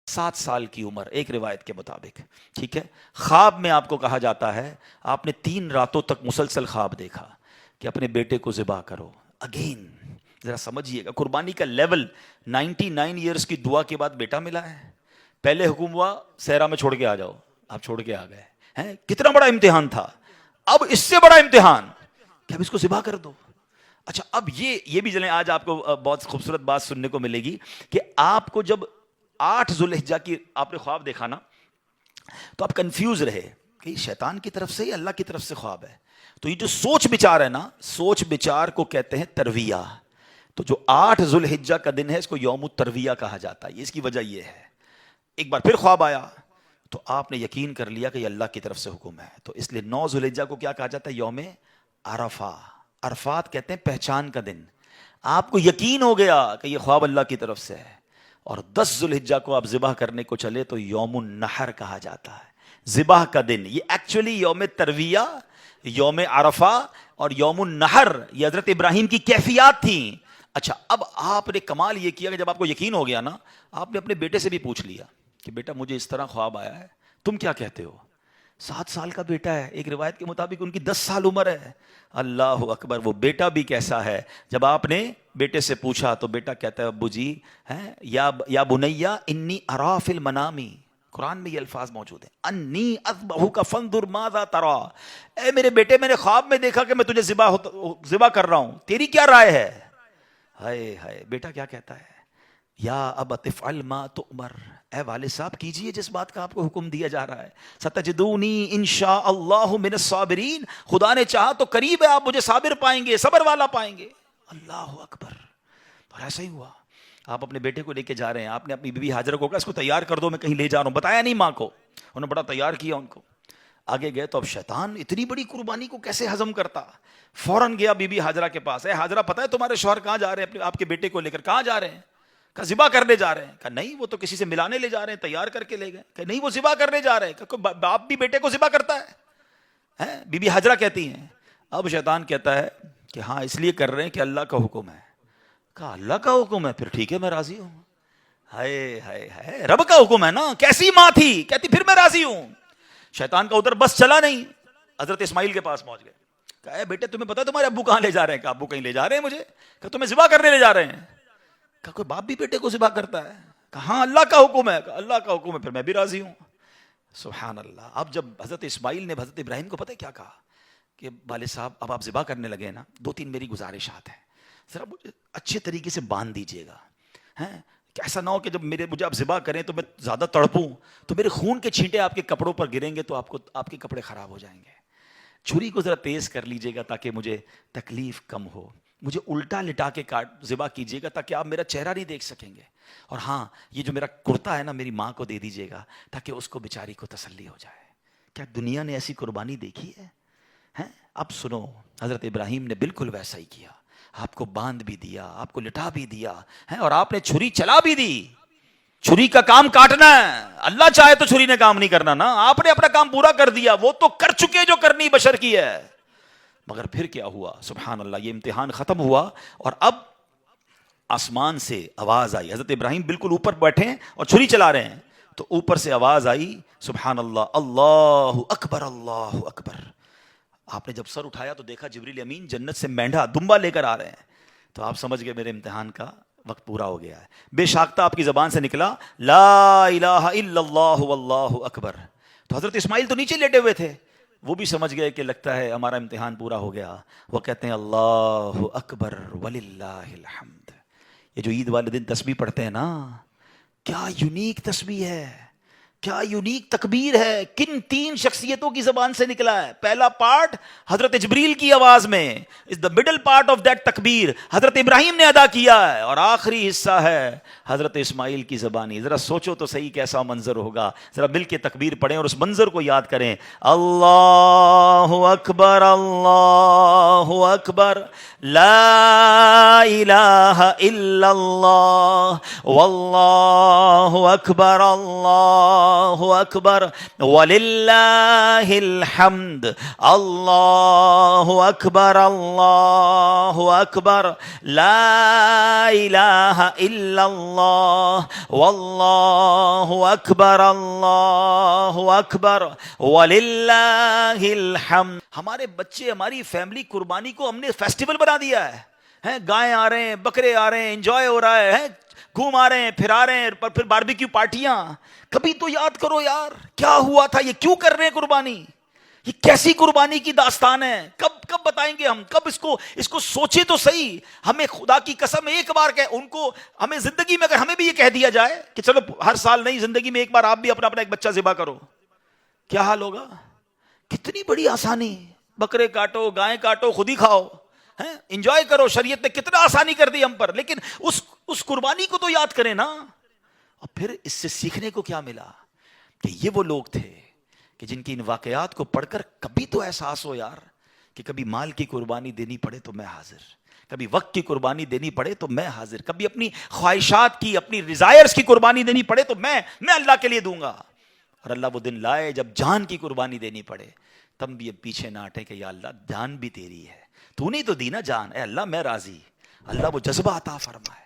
7 سال کی عمر ایک روایت کے مطابق، ٹھیک ہے، خواب میں آپ کو کہا جاتا ہے آپ نے 3 راتوں تک مسلسل خواب دیکھا کہ اپنے بیٹے کو ذبح کرو. اگین ذرا سمجھیے گا قربانی کا لیول. 99 ایئرس کی دعا کے بعد بیٹا ملا ہے. پہلے حکم ہوا صحرا میں چھوڑ کے آ جاؤ، آپ چھوڑ کے آ گئے ہیں. کتنا بڑا امتحان تھا. اب اس سے بڑا امتحان کہ اب اس کو ذبح کر دو. اچھا اب یہ بھی چلیں، آج آپ کو بہت خوبصورت بات سننے کو ملے گی کہ آپ کو جب 8 ذوالحجہ کی آپ نے خواب دیکھا نا تو آپ کنفیوز رہے کہ یہ شیطان کی طرف سے یا اللہ کی طرف سے خواب ہے. تو یہ جو سوچ بچار ہے نا، سوچ بچار کو کہتے ہیں ترویہ. تو جو 8 ذوالحجہ کا دن ہے اس کو یوم الترویہ کہا جاتا ہے. اس کی وجہ یہ ہے ایک بار پھر خواب آیا تو آپ نے یقین کر لیا کہ یہ اللہ کی طرف سے حکم ہے. تو اس لیے 9 ذوالحجہ کو کیا کہا جاتا ہے؟ یوم عرفہ. عرفات کہتے ہیں پہچان کا دن. آپ کو یقین ہو گیا کہ یہ خواب اللہ کی طرف سے ہے. اور 10 ذوالحجہ کو آپ ذبح کرنے کو چلے تو یوم النحر کہا جاتا ہے، ذبح کا دن. یہ ایکچولی یوم ترویہ، یوم عرفہ اور یوم النحر یہ حضرت ابراہیم کی کیفیات تھیں. اچھا اب آپ نے کمال یہ کیا کہ جب آپ کو یقین ہو گیا نا، آپ نے اپنے بیٹے سے بھی پوچھ لیا کہ بیٹا مجھے اس طرح خواب آیا ہے، تم کیا کہتے ہو؟ 7 سال کا بیٹا ہے، ایک روایت کے مطابق ان کی 10 سال عمر ہے. اللہ اکبر. وہ بیٹا بھی کیسا ہے. جب آپ نے بیٹے سے پوچھا تو بیٹا کہتا ہے ابو جی یا بنیا انی ارا فی المنامی. قرآن میں یہ الفاظ موجود ہیں، انی اذبحک فانظر ماذا ترا. اے میرے بیٹے میں نے خواب میں دیکھا کہ میں تجھے ذبح کر رہا ہوں، تیری کیا رائے ہے؟ ہائے ہائے. بیٹا کیا کہتا ہے؟ یا ابت افعل ما تؤمر. اے والد صاحب کیجئے جس بات کا آپ کو حکم دیا جا رہا ہے. ستجدونی انشاء اللہ من الصابرین. خدا نے چاہا تو قریب ہے آپ مجھے صابر پائیں گے، صبر والا پائیں گے. اللہ اکبر. اور ایسا ہی ہوا. آپ اپنے بیٹے کو لے کے جا رہے ہیں، آپ نے اپنی بیوی ہاجرہ کو کہا اس کو تیار کر دو میں کہیں لے جا رہا ہوں. بتایا نہیں ماں کو، انہوں نے بڑا تیار کیا ان کو. آگے گئے تو اب شیطان اتنی بڑی قربانی کو کیسے ہضم کرتا. فوراً گیا بی بی ہاجرہ کے پاس. اے ہاجرہ پتہ ہے تمہارے شوہر کہاں جا رہے ہیں آپ کے بیٹے کو لے کر؟ کہاں جا رہے ہیں؟ کہا ذبح کرنے جا رہے ہیں. کہا نہیں وہ تو کسی سے ملانے لے جا رہے ہیں، تیار کر کے لے گئے. کہ نہیں وہ ذبح کرنے جا رہے ہیں. کہ باپ بھی بیٹے کو ذبح کرتا ہے؟ بی بی ہاجرہ کہتی ہیں. اب شیطان کہتا ہے کہ ہاں اس لیے کر رہے ہیں کہ اللہ کا حکم ہے. کہا اللہ کا حکم ہے؟ پھر ٹھیک ہے میں راضی ہوں. ہائے ہائے ہائے، رب کا حکم ہے نا. کیسی ماں تھی، کہتی پھر میں راضی ہوں. شیطان کا ادھر بس چلا نہیں، حضرت اسماعیل کے پاس پہنچ گئے. کہا اے بیٹے تمہیں پتا تمہارے ابو کہاں لے جا رہے ہیں؟ کہا ابو کہیں لے جا رہے ہیں مجھے. کہا تمہیں ذبح کرنے لے جا رہے ہیں. کہا کوئی باپ بھی بیٹے کو ذبح کرتا ہے؟ کہا ہاں اللہ کا حکم ہے. کہا اللہ کا حکم ہے پھر میں بھی راضی ہوں. سبحان اللہ. اب جب حضرت اسماعیل نے حضرت ابراہیم کو پتہ کیا کہا کہ والد صاحب اب آپ ذبح کرنے لگے نا، 2-3 میری گزارشات ہیں، ذرا مجھے اچھے طریقے سے باندھ دیجیے گا. کہ ایسا نہ ہو کہ جب مجھے آپ ذبح کریں تو میں زیادہ تڑپوں تو میرے خون کے چھینٹے آپ کے کپڑوں پر گریں گے تو آپ کے کپڑے خراب ہو جائیں گے. چھری کو ذرا تیز کر لیجیے گا تاکہ مجھے تکلیف کم ہو. مجھے الٹا لٹا کے ذبح کیجیے گا تاکہ آپ میرا چہرہ نہیں دیکھ سکیں گے. اور ہاں یہ جو میرا کرتا ہے نا میری ماں کو دے دیجیے گا تاکہ اس کو بیچاری کو تسلی ہو جائے. کیا دنیا نے ایسی قربانی دیکھی ہے؟ اب سنو، حضرت ابراہیم نے بالکل ویسا ہی کیا. آپ کو باندھ بھی دیا، آپ کو لٹا بھی دیا اور آپ نے چھری چلا بھی دی. چھری کا کام کاٹنا ہے، اللہ چاہے تو چھری نے کام نہیں کرنا نا. آپ نے اپنا کام پورا کر دیا، وہ تو کر چکے جو کرنی بشر کی ہے. مگر پھر کیا ہوا؟ سبحان اللہ. یہ امتحان ختم ہوا اور اب آسمان سے آواز آئی. حضرت ابراہیم بالکل اوپر بیٹھے ہیں اور چھری چلا رہے ہیں تو اوپر سے آواز آئی سبحان اللہ، اللہ اکبر اللہ اکبر. آپ نے جب سر اٹھایا تو دیکھا جبریل امین جنت سے مینڈھا دمبا لے کر آ رہے ہیں. تو آپ سمجھ گئے میرے امتحان کا وقت پورا ہو گیا ہے. بے شاختہ آپ کی زبان سے نکلا لا الہ الا اللہ واللہ اکبر. تو حضرت اسماعیل تو نیچے لیٹے ہوئے تھے، وہ بھی سمجھ گئے کہ لگتا ہے ہمارا امتحان پورا ہو گیا. وہ کہتے ہیں اللہ اکبر وللہ الحمد. یہ جو عید والے دن تسبیح پڑھتے ہیں نا، کیا یونیک تسبیح ہے، کیا یونیک تکبیر ہے. کن 3 شخصیتوں کی زبان سے نکلا ہے؟ پہلا پارٹ حضرت جبریل کی آواز میں، is the middle part of that تکبیر حضرت ابراہیم نے ادا کیا ہے، اور آخری حصہ ہے حضرت اسماعیل کی زبانی. ذرا سوچو تو صحیح کیسا منظر ہوگا. ذرا مل کے تکبیر پڑھیں اور اس منظر کو یاد کریں. اللہ اکبر اللہ اکبر لا الہ الا اللہ واللہ اکبر اللہ اللہ اکبر وللہ الحمد اللہ اکبر اللہ اکبر لا الہ الا اللہ واللہ اکبر اللہ اکبر وللہ الحمد. ہمارے بچے ہماری فیملی قربانی کو ہم نے فیسٹیول بنا دیا ہے. گائے آ رہے ہیں, بکرے آ رہے ہیں, انجوائے ہو رہا ہے, گھوم آ رہے ہیں, پھر آ رہے ہیں, پھر باربیکیو پارٹیاں. کبھی تو یاد کرو یار کیا ہوا تھا, یہ کیوں کر رہے ہیں قربانی, یہ کیسی قربانی کی داستان ہے. کب بتائیں گے ہم, کب اس کو سوچے تو صحیح. ہمیں خدا کی قسم ایک بار ان کو ہمیں زندگی میں اگر ہمیں بھی یہ کہہ دیا جائے کہ چلو ہر سال نہیں, زندگی میں ایک بار آپ بھی اپنا ایک بچہ ذبح کرو, کیا حال ہوگا. کتنی بڑی آسانی, بکرے کاٹو, گائیں کاٹو, خود ہی کھاؤ, انجوائے کرو. شریعت نے کتنا آسانی کر دی ہم پر, لیکن اس قربانی کو تو یاد کریں نا. اور پھر اس سے سیکھنے کو کیا ملا کہ یہ وہ لوگ تھے کہ جن کی ان واقعات کو پڑھ کر کبھی تو احساس ہو یار کہ کبھی مال کی قربانی دینی پڑے تو میں حاضر, کبھی وقت کی قربانی دینی پڑے تو میں حاضر, کبھی اپنی خواہشات کی, اپنی ڈیزائرز کی قربانی دینی پڑے تو میں اللہ کے لیے دوں گا. اور اللہ وہ دن لائے جب جان کی قربانی دینی پڑے, تم بھی اب پیچھے نہ ہٹے کہ یا اللہ جان بھی تیری ہے, تو نہیں تو دی نا جان, اے اللہ میں راضی. اللہ وہ جذبہ عطا فرمائے.